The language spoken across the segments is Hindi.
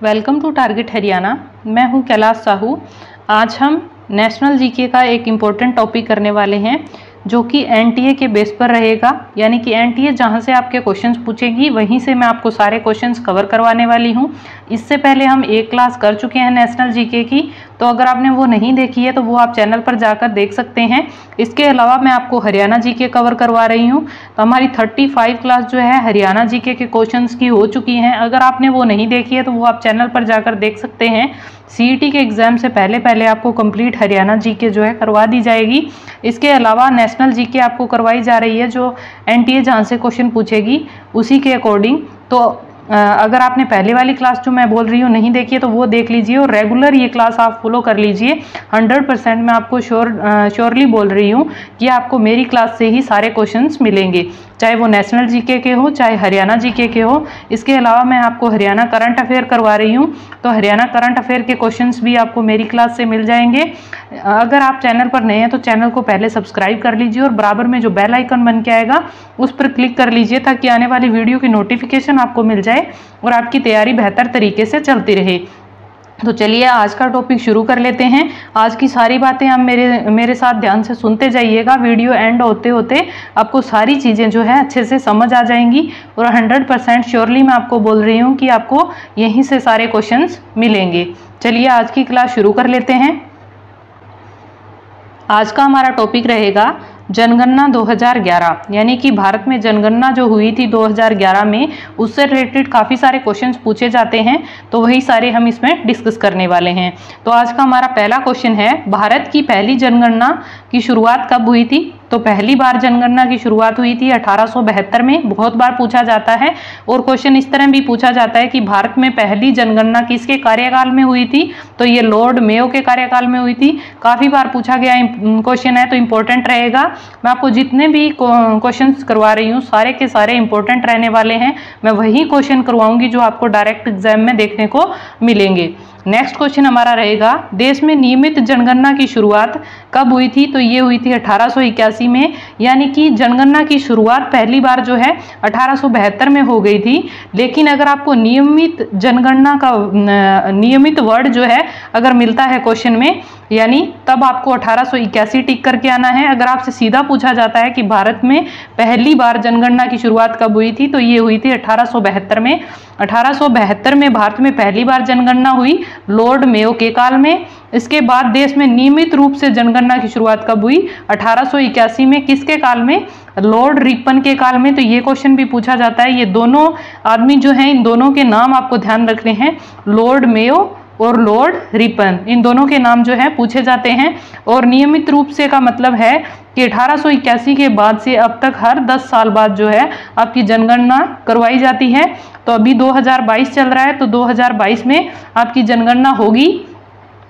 Welcome to target Haryana. मैं हूं कैलाश साहू। आज हम नेशनल जीके का एक इम्पोर्टेंट टॉपिक करने वाले हैं जो कि एनटीए के बेस पर रहेगा। यानी कि एनटीए जहां से आपके क्वेश्चंस पूछेगी वहीं से मैं आपको सारे क्वेश्चंस कवर करवाने वाली हूं। इससे पहले हम एक क्लास कर चुके हैं नेशनल जीके की, तो अगर आपने वो नहीं देखी है तो वो आप चैनल पर जाकर देख सकते हैं। इसके अलावा मैं आपको हरियाणा जीके कवर करवा रही हूँ। तो हमारी 35 क्लास जो है हरियाणा जीके के क्वेश्चंस की हो चुकी हैं। अगर आपने वो नहीं देखी है तो वो आप चैनल पर जाकर देख सकते हैं। सीईटी के एग्जाम से पहले आपको कंप्लीट हरियाणा जीके जो है करवा दी जाएगी। इसके अलावा नेशनल जीके आपको करवाई जा रही है जो एनटीए जहाँ से क्वेश्चन पूछेगी उसी के अकॉर्डिंग। तो अगर आपने पहले वाली क्लास जो मैं बोल रही हूँ नहीं देखी है तो वो देख लीजिए और रेगुलर ये क्लास आप फॉलो कर लीजिए। 100% मैं आपको श्योरली बोल रही हूँ कि आपको मेरी क्लास से ही सारे क्वेश्चंस मिलेंगे, चाहे वो नेशनल जीके के हो चाहे हरियाणा जीके के हो। इसके अलावा मैं आपको हरियाणा करंट अफेयर करवा रही हूँ, तो हरियाणा करंट अफेयर के क्वेश्चंस भी आपको मेरी क्लास से मिल जाएंगे। अगर आप चैनल पर नए हैं तो चैनल को पहले सब्सक्राइब कर लीजिए और बराबर में जो बेल आइकन बन के आएगा उस पर क्लिक कर लीजिए ताकि आने वाली वीडियो की नोटिफिकेशन आपको मिल जाए और आपकी तैयारी बेहतर तरीके से चलती रहे। तो चलिए आज का टॉपिक शुरू कर लेते हैं। आज की सारी बातें आप मेरे साथ ध्यान से सुनते जाइएगा। वीडियो एंड होते होते आपको सारी चीज़ें जो है अच्छे से समझ आ जाएंगी और 100% श्योरली मैं आपको बोल रही हूँ कि आपको यहीं से सारे क्वेश्चंस मिलेंगे। चलिए आज की क्लास शुरू कर लेते हैं। आज का हमारा टॉपिक रहेगा जनगणना 2011, यानी कि भारत में जनगणना जो हुई थी 2011 में उससे रिलेटेड काफ़ी सारे क्वेश्चंस पूछे जाते हैं, तो वही सारे हम इसमें डिस्कस करने वाले हैं। तो आज का हमारा पहला क्वेश्चन है, भारत की पहली जनगणना की शुरुआत कब हुई थी? तो पहली बार जनगणना की शुरुआत हुई थी 1872 में। बहुत बार पूछा जाता है और क्वेश्चन इस तरह भी पूछा जाता है कि भारत में पहली जनगणना किसके कार्यकाल में हुई थी? तो ये लॉर्ड मेयो के कार्यकाल में हुई थी। काफ़ी बार पूछा गया क्वेश्चन है तो इम्पोर्टेंट रहेगा। मैं आपको जितने भी क्वेश्चंस करवा रही हूँ सारे के सारे इंपॉर्टेंट रहने वाले हैं। मैं वही क्वेश्चन करवाऊंगी जो आपको डायरेक्ट एग्जाम में देखने को मिलेंगे। नेक्स्ट क्वेश्चन हमारा रहेगा, देश में नियमित जनगणना की शुरुआत कब हुई थी? तो ये हुई थी 1881 में। यानी कि जनगणना की शुरुआत पहली बार जो है 1872 में हो गई थी। लेकिन अगर आपको नियमित जनगणना का नियमित वर्ड जो है अगर मिलता है क्वेश्चन में, यानी तब आपको 1881 टिक करके आना है। अगर आपसे सीधा पूछा जाता है कि भारत में पहली बार जनगणना की शुरुआत कब हुई थी, तो ये हुई थी 1872 में। 1872 में भारत में पहली बार जनगणना हुई लॉर्ड मेयो के काल में। इसके बाद देश में नियमित रूप से जनगणना की शुरुआत कब हुई? 1881 में। किसके काल में? लॉर्ड रिपन के काल में। तो ये क्वेश्चन भी पूछा जाता है। ये दोनों आदमी जो हैं इन दोनों के नाम आपको ध्यान रखने हैं, लॉर्ड मेयो और लॉर्ड रिपन, इन दोनों के नाम जो है पूछे जाते हैं। और नियमित रूप से का मतलब है कि 1881 के बाद से अब तक हर 10 साल बाद जो है आपकी जनगणना करवाई जाती है। तो अभी 2022 चल रहा है, तो 2022 में आपकी जनगणना होगी।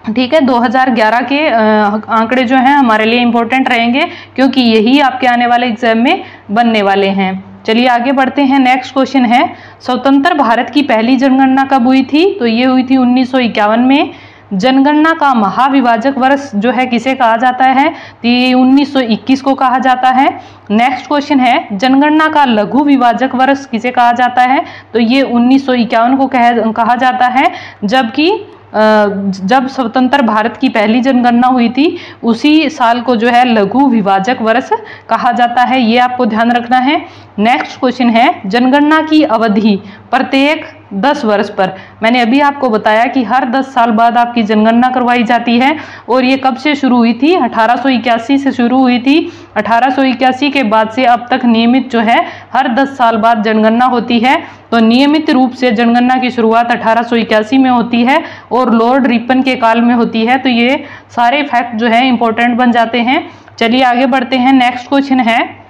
ठीक है, 2011 के आंकड़े जो हैं हमारे लिए इम्पोर्टेंट रहेंगे क्योंकि यही आपके आने वाले एग्जाम में बनने वाले हैं। चलिए आगे बढ़ते हैं। नेक्स्ट क्वेश्चन है, स्वतंत्र भारत की पहली जनगणना कब हुई थी? तो ये हुई थी 1951 में। जनगणना का महाविभाजक वर्ष जो है किसे कहा जाता है? तो ये 1921 को कहा जाता है। नेक्स्ट क्वेश्चन है, जनगणना का लघु विभाजक वर्ष किसे कहा जाता है? तो ये 1951 को कहा जाता है। जबकि जब स्वतंत्र भारत की पहली जनगणना हुई थी उसी साल को जो है लघु विभाजक वर्ष कहा जाता है। ये आपको ध्यान रखना है। नेक्स्ट क्वेश्चन है, जनगणना की अवधि प्रत्येक 10 वर्ष पर। मैंने अभी आपको बताया कि हर 10 साल बाद आपकी जनगणना करवाई जाती है और ये कब से शुरू हुई थी? 1881 से शुरू हुई थी। 1881 के बाद से अब तक नियमित जो है हर 10 साल बाद जनगणना होती है। तो नियमित रूप से जनगणना की शुरुआत 1881 में होती है और लॉर्ड रिपन के काल में होती है। तो ये सारे फैक्ट जो है इंपॉर्टेंट बन जाते हैं। चलिए आगे बढ़ते हैं। नेक्स्ट क्वेश्चन है,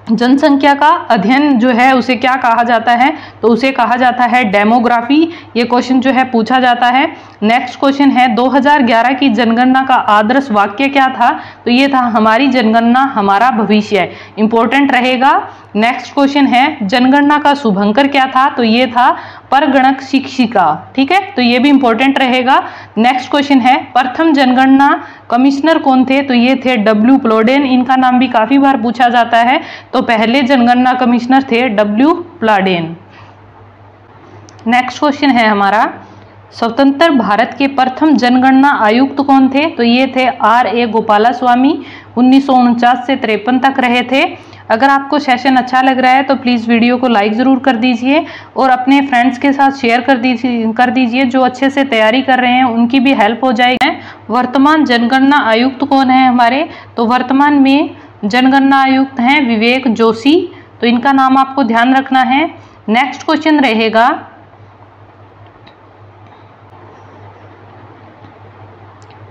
जनसंख्या का अध्ययन जो है उसे क्या कहा जाता है? तो उसे कहा जाता है डेमोग्राफी। ये क्वेश्चन जो है पूछा जाता है। नेक्स्ट क्वेश्चन है, 2011 की जनगणना का आदर्श वाक्य क्या था? तो ये था, हमारी जनगणना हमारा भविष्य। इंपॉर्टेंट रहेगा। नेक्स्ट क्वेश्चन है, जनगणना का शुभंकर क्या था? तो ये था परगणक शिक्षिका। ठीक है, तो ये भी इंपॉर्टेंट रहेगा। नेक्स्ट क्वेश्चन है, प्रथम जनगणना कमिश्नर कौन थे? तो ये थे डब्ल्यू प्लॉडेन। इनका नाम भी काफी बार पूछा जाता है। तो पहले जनगणना कमिश्नर थे डब्ल्यू प्लॉडेन। नेक्स्ट क्वेश्चन है हमारा, स्वतंत्र भारत के प्रथम जनगणना आयुक्त कौन थे? तो ये थे R.A. गोपालास्वामी, 1949 से 53 तक रहे थे। अगर आपको सेशन अच्छा लग रहा है तो प्लीज़ वीडियो को लाइक ज़रूर कर दीजिए और अपने फ्रेंड्स के साथ शेयर कर दीजिए जो अच्छे से तैयारी कर रहे हैं, उनकी भी हेल्प हो जाएगी। वर्तमान जनगणना आयुक्त कौन है हमारे? तो वर्तमान में जनगणना आयुक्त हैं विवेक जोशी, तो इनका नाम आपको ध्यान रखना है। नेक्स्ट क्वेश्चन रहेगा,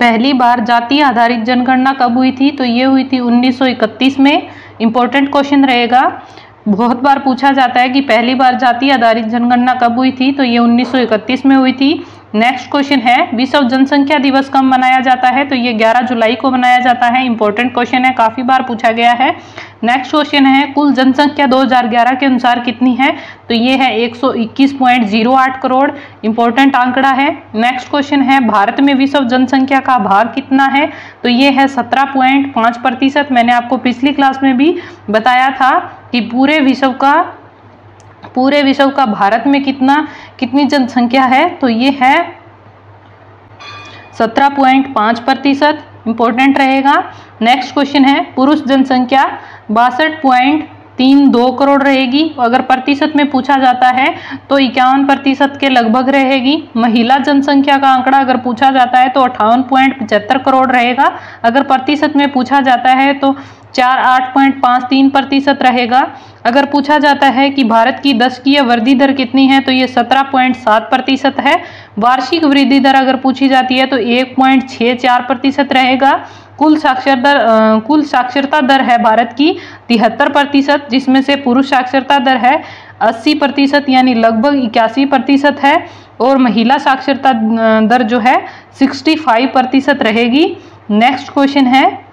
पहली बार जाति आधारित जनगणना कब हुई थी? तो ये हुई थी 1931 में। इंपॉर्टेंट क्वेश्चन रहेगा, बहुत बार पूछा जाता है कि पहली बार जाति आधारित जनगणना कब हुई थी? तो ये 1931 में हुई थी। नेक्स्ट क्वेश्चन है, विश्व जनसंख्या दिवस कब मनाया जाता है? तो ये 11 जुलाई को मनाया जाता है। इंपॉर्टेंट क्वेश्चन है, काफ़ी बार पूछा गया है। नेक्स्ट क्वेश्चन है, कुल जनसंख्या 2011 के अनुसार कितनी है? तो ये है 121.08 करोड़। इंपॉर्टेंट आंकड़ा है। नेक्स्ट क्वेश्चन है, भारत में विश्व जनसंख्या का भाग कितना है? तो ये है 17.5%। मैंने आपको पिछली क्लास में भी बताया था कि पूरे विश्व का भारत में कितनी जनसंख्या है? तो ये है 17.5%। इंपॉर्टेंट रहेगा। नेक्स्ट क्वेश्चन है, पुरुष जनसंख्या 62.32 करोड़ रहेगी। अगर प्रतिशत में पूछा जाता है तो 51% के लगभग रहेगी। महिला जनसंख्या का आंकड़ा अगर पूछा जाता है तो 58.75 करोड़ रहेगा। अगर प्रतिशत में पूछा जाता है तो 8.53% रहेगा। अगर पूछा जाता है कि भारत की दशकीय वृद्धि दर कितनी है? तो ये 17.7% है। वार्षिक वृद्धि दर अगर पूछी जाती है तो 1.64% रहेगा। कुल साक्षरता दर है भारत की 73%, जिसमें से पुरुष साक्षरता दर है 80% यानी लगभग 81% है, और महिला साक्षरता दर जो है 65% रहेगी। नेक्स्ट क्वेश्चन है,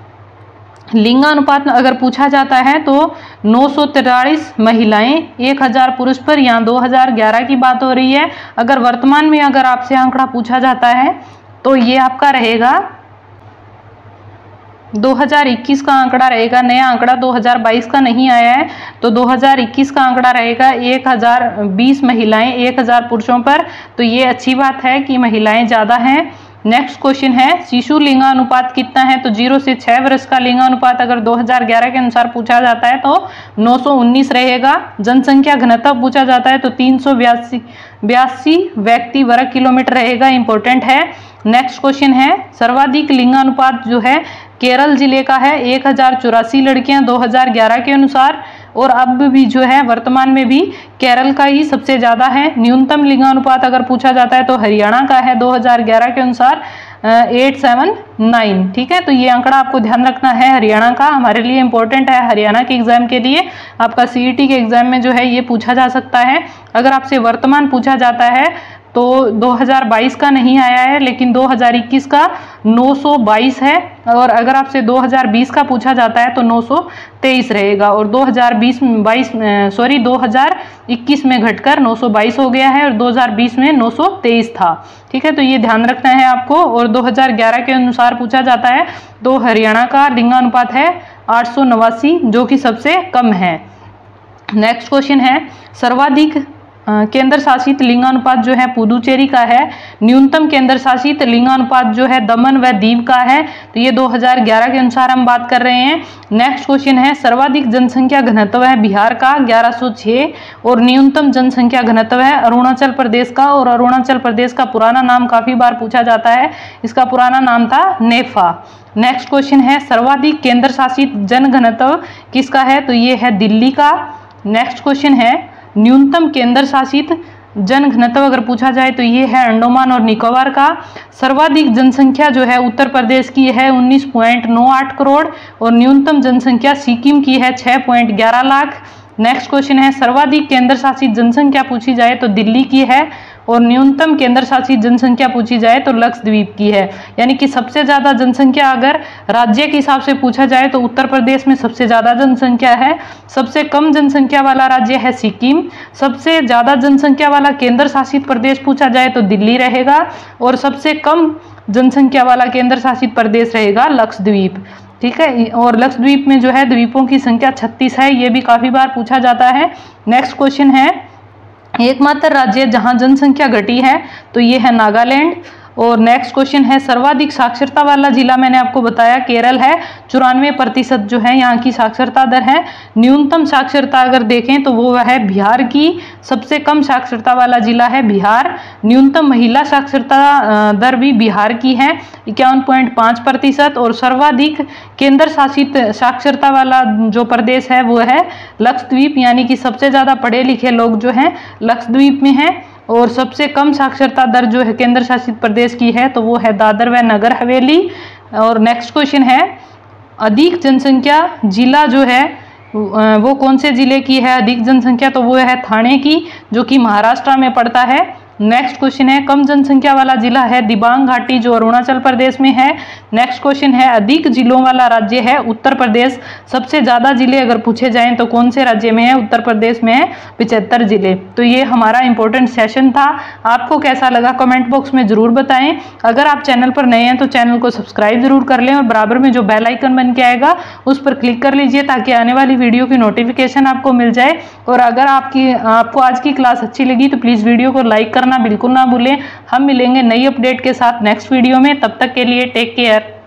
लिंगानुपात अगर पूछा जाता है तो 943 महिलाएं 1000 पुरुष पर, यहाँ 2011 की बात हो रही है। अगर वर्तमान में अगर आपसे आंकड़ा पूछा जाता है तो ये आपका रहेगा 2021 का आंकड़ा रहेगा। नया आंकड़ा 2022 का नहीं आया है, तो 2021 का आंकड़ा रहेगा 1020 महिलाएं 1000 पुरुषों पर। तो ये अच्छी बात है कि महिलाएं ज़्यादा हैं। नेक्स्ट क्वेश्चन है, शिशु लिंगानुपात कितना है? तो 0 से 6 वर्ष का लिंगानुपात अगर 2011 के अनुसार पूछा जाता है तो 919 रहेगा। जनसंख्या घनत्व पूछा जाता है तो 382 व्यक्ति वर्ग किलोमीटर रहेगा। इंपॉर्टेंट है। नेक्स्ट क्वेश्चन है, सर्वाधिक लिंगानुपात जो है केरल जिले का है 1084 लड़कियां 2011 के अनुसार, और अब भी जो है वर्तमान में भी केरल का ही सबसे ज़्यादा है। न्यूनतम लिंगानुपात अगर पूछा जाता है तो हरियाणा का है 2011 के अनुसार 879। ठीक है, तो ये आंकड़ा आपको ध्यान रखना है। हरियाणा का हमारे लिए इंपॉर्टेंट है। हरियाणा के एग्जाम के लिए आपका CET के एग्जाम में जो है ये पूछा जा सकता है। अगर आपसे वर्तमान पूछा जाता है तो 2022 का नहीं आया है, लेकिन 2021 का 922 है, और अगर आपसे 2020 का पूछा जाता है तो 923 रहेगा, और 2021 में घटकर 922 हो गया है, और 2020 में 923 था। ठीक है, तो ये ध्यान रखना है आपको। और 2011 के अनुसार पूछा जाता है तो हरियाणा का लिंगानुपात है 889, जो कि सबसे कम है। नेक्स्ट क्वेश्चन है, सर्वाधिक केंद्र शासित लिंगानुपात जो है पुदुचेरी का है। न्यूनतम केंद्र शासित लिंगानुपात जो है दमन व दीव का है। तो ये 2011 के अनुसार हम बात कर रहे हैं। नेक्स्ट क्वेश्चन है, सर्वाधिक जनसंख्या घनत्व है बिहार का 1106, और न्यूनतम जनसंख्या घनत्व है अरुणाचल प्रदेश का। और अरुणाचल प्रदेश का पुराना नाम काफ़ी बार पूछा जाता है, इसका पुराना नाम था नेफा। नेक्स्ट क्वेश्चन है, सर्वाधिक केंद्र शासित जन घनत्व किसका है? तो ये है दिल्ली का। नेक्स्ट क्वेश्चन है, न्यूनतम केंद्र शासित जन घनत्व अगर पूछा जाए तो ये है अंडमान और निकोबार का। सर्वाधिक जनसंख्या जो है उत्तर प्रदेश की है 19.98 करोड़, और न्यूनतम जनसंख्या सिक्किम की है 6.11 लाख। नेक्स्ट क्वेश्चन है, सर्वाधिक केंद्र शासित जनसंख्या पूछी जाए तो दिल्ली की है, और न्यूनतम केंद्र शासित जनसंख्या पूछी जाए तो लक्षद्वीप की है। यानी कि सबसे ज़्यादा जनसंख्या अगर राज्य के हिसाब से पूछा जाए तो उत्तर प्रदेश में सबसे ज़्यादा जनसंख्या है। सबसे कम जनसंख्या वाला राज्य है सिक्किम। सबसे ज़्यादा जनसंख्या वाला केंद्र शासित प्रदेश पूछा जाए तो दिल्ली रहेगा, और सबसे कम जनसंख्या वाला केंद्र शासित प्रदेश रहेगा लक्षद्वीप। ठीक है, और लक्षद्वीप में जो है द्वीपों की संख्या 36 है, ये भी काफ़ी बार पूछा जाता है। नेक्स्ट क्वेश्चन है, एकमात्र राज्य जहां जनसंख्या घटी है तो ये है नागालैंड। और नेक्स्ट क्वेश्चन है सर्वाधिक साक्षरता वाला जिला, मैंने आपको बताया केरल है, 94% जो है यहाँ की साक्षरता दर है। न्यूनतम साक्षरता अगर देखें तो वो है बिहार की, सबसे कम साक्षरता वाला जिला है बिहार। न्यूनतम महिला साक्षरता दर भी बिहार की है 51.5%। और सर्वाधिक केंद्र शासित साक्षरता वाला जो प्रदेश है वो है लक्षद्वीप, यानी कि सबसे ज़्यादा पढ़े लिखे लोग जो हैं लक्षद्वीप में हैं। और सबसे कम साक्षरता दर जो है केंद्र शासित प्रदेश की है तो वो है दादर व नगर हवेली। और नेक्स्ट क्वेश्चन है अधिक जनसंख्या जिला जो है वो कौन से जिले की है अधिक जनसंख्या, तो वो है थाने की, जो कि महाराष्ट्र में पड़ता है। नेक्स्ट क्वेश्चन है कम जनसंख्या वाला जिला है दिबांग घाटी, जो अरुणाचल प्रदेश में है। नेक्स्ट क्वेश्चन है अधिक जिलों वाला राज्य है उत्तर प्रदेश। सबसे ज़्यादा जिले अगर पूछे जाएं तो कौन से राज्य में है, उत्तर प्रदेश में है 75 जिले। तो ये हमारा इंपॉर्टेंट सेशन था। आपको कैसा लगा कमेंट बॉक्स में ज़रूर बताएं। अगर आप चैनल पर नए हैं तो चैनल को सब्सक्राइब जरूर कर लें और बराबर में जो बेल आइकन बन के आएगा उस पर क्लिक कर लीजिए ताकि आने वाली वीडियो की नोटिफिकेशन आपको मिल जाए। और अगर आपको आज की क्लास अच्छी लगी तो प्लीज़ वीडियो को लाइक करना बिल्कुल ना भूलें। हम मिलेंगे नई अपडेट के साथ नेक्स्ट वीडियो में, तब तक के लिए टेक केयर।